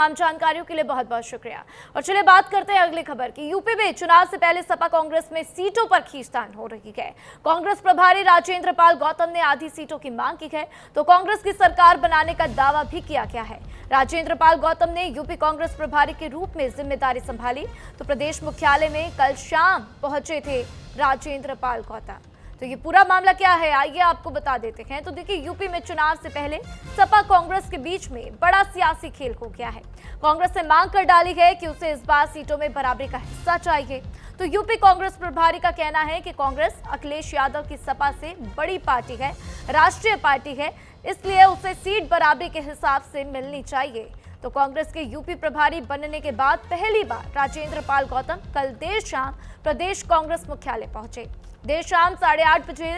तमाम जानकारियों के लिए बहुत बहुत शुक्रिया। और चलिए बात करते हैं अगली खबर की। यूपी में चुनाव से पहले सपा कांग्रेस में सीटों पर खींचतान हो रही है। कांग्रेस प्रभारी राजेंद्र पाल गौतम ने आधी सीटों की मांग की है तो कांग्रेस की सरकार बनाने का दावा भी किया गया है। राजेंद्र पाल गौतम ने यूपी कांग्रेस प्रभारी के रूप में जिम्मेदारी संभाली तो प्रदेश मुख्यालय में कल शाम पहुंचे थे राजेंद्र पाल गौतम। तो ये पूरा मामला क्या है आइए आपको बता देते हैं। तो देखिए, यूपी में चुनाव से पहले सपा कांग्रेस के बीच में बड़ा सियासी खेल हो गया है। कांग्रेस ने मांग कर डाली है कि उसे इस बार सीटों में बराबरी का हिस्सा चाहिए। तो यूपी कांग्रेस प्रभारी का कहना है कि कांग्रेस अखिलेश यादव की सपा से बड़ी पार्टी है, राष्ट्रीय पार्टी है, इसलिए उसे सीट बराबरी के हिसाब से मिलनी चाहिए। तो कांग्रेस के यूपी प्रभारी बनने के बाद पहली बार राजेंद्र पाल गौतम कल देर शाम प्रदेश कांग्रेस मुख्यालय पहुंचे। देर शाम 8:30 बजे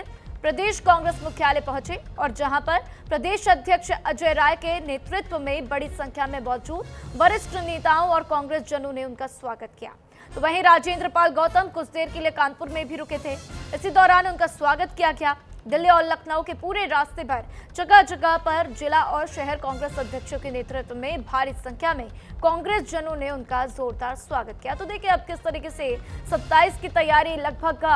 प्रदेश कांग्रेस मुख्यालय पहुंचे और जहां पर प्रदेश अध्यक्ष अजय राय के नेतृत्व में बड़ी संख्या में मौजूद वरिष्ठ नेताओं और कांग्रेस जनों ने उनका स्वागत किया। तो वहीं राजेंद्र पाल गौतम कुछ देर के लिए कानपुर में भी रुके थे। इसी दौरान उनका स्वागत किया गया। दिल्ली और लखनऊ के पूरे रास्ते पर जगह जगह पर जिला और शहर कांग्रेस अध्यक्षों के नेतृत्व में भारी संख्या में कांग्रेस जनों ने उनका जोरदार स्वागत किया। तो देखिए अब किस तरीके से 27 की तैयारी लगभग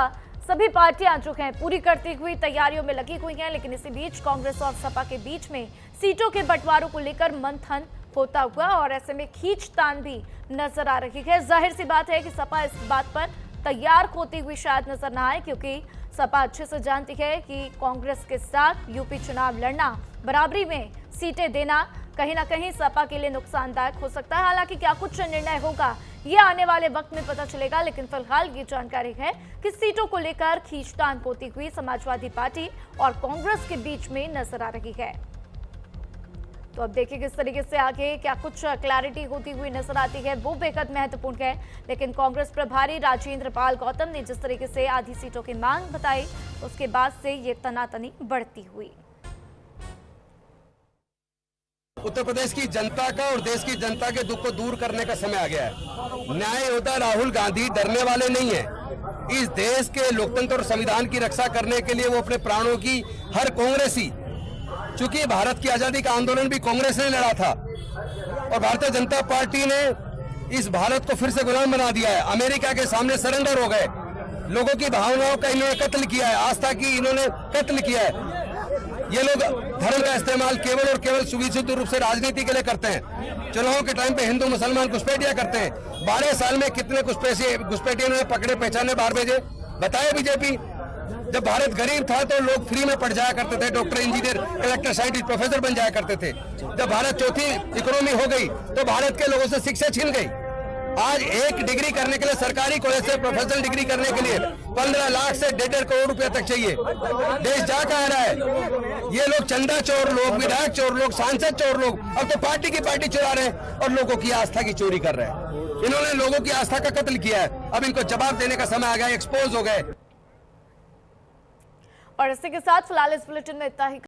सभी पार्टियां जो हैं पूरी करती हुई तैयारियों में लगी हुई हैं, लेकिन इसी बीच कांग्रेस और सपा के बीच में सीटों के बंटवारों को लेकर मंथन होता हुआ और ऐसे में खींचतान भी नजर आ रही है। जाहिर सी बात है कि सपा इस बात पर तैयार होती हुई शायद नजर ना आए, क्योंकि सपा अच्छे से जानती है कि कांग्रेस के साथ यूपी चुनाव लड़ना, बराबरी में सीटें देना कहीं ना कहीं सपा के लिए नुकसानदायक हो सकता है। हालांकि क्या कुछ निर्णय होगा ये आने वाले वक्त में पता चलेगा, लेकिन फिलहाल ये जानकारी है कि सीटों को लेकर खींचतान होती हुई समाजवादी पार्टी और कांग्रेस के बीच में नजर आ रही है। तो अब देखिए किस तरीके से आगे क्या कुछ क्लैरिटी होती हुई नजर आती है, वो बेहद महत्वपूर्ण है। लेकिन कांग्रेस प्रभारी राजेंद्र पाल गौतम ने जिस तरीके से आधी सीटों की मांग बताई, उसके बाद से ये तनातनी बढ़ती हुई। उत्तर प्रदेश की जनता का और देश की जनता के दुख को दूर करने का समय आ गया है। न्याय योद्धा राहुल गांधी डरने वाले नहीं है। इस देश के लोकतंत्र और संविधान की रक्षा करने के लिए वो अपने प्राणों की हर कांग्रेसी, चूंकि भारत की आजादी का आंदोलन भी कांग्रेस ने लड़ा था और भारतीय जनता पार्टी ने इस भारत को फिर से गुलाम बना दिया है। अमेरिका के सामने सरेंडर हो गए। लोगों की भावनाओं का इन्होंने कत्ल किया है, आस्था की इन्होंने कत्ल किया है। ये लोग धर्म का इस्तेमाल केवल और केवल सुविधाजनक रूप से राजनीति के लिए करते हैं। चुनाव के टाइम पे हिंदू मुसलमान घुसपैठियां करते हैं। 12 साल में कितने घुसपैठियों ने पकड़े, पहचाने, बाहर भेजे, बताया बीजेपी। जब भारत गरीब था तो लोग फ्री में पढ़ जाया करते थे, doctor, engineer, collector, scientist, professor बन जाया करते थे। जब भारत चौथी इकोनॉमी हो गई तो भारत के लोगों से शिक्षा छीन गई। आज एक डिग्री करने के लिए, सरकारी कॉलेज से प्रोफेशनल डिग्री करने के लिए 15 लाख से 1.5 करोड़ रुपया तक चाहिए। देश जा कह रहा है। ये लोग चंदा चोर लोग, विधायक चोर लोग, सांसद चोर लोग अब तो पार्टी की पार्टी चुरा रहे हैं और लोगों की आस्था की चोरी कर रहे हैं। इन्होंने लोगों की आस्था का कत्ल किया है। अब इनको जवाब देने का समय आ गया, एक्सपोज हो गए। और इसी के साथ फिलहाल इस बुलेटिन में इतना ही।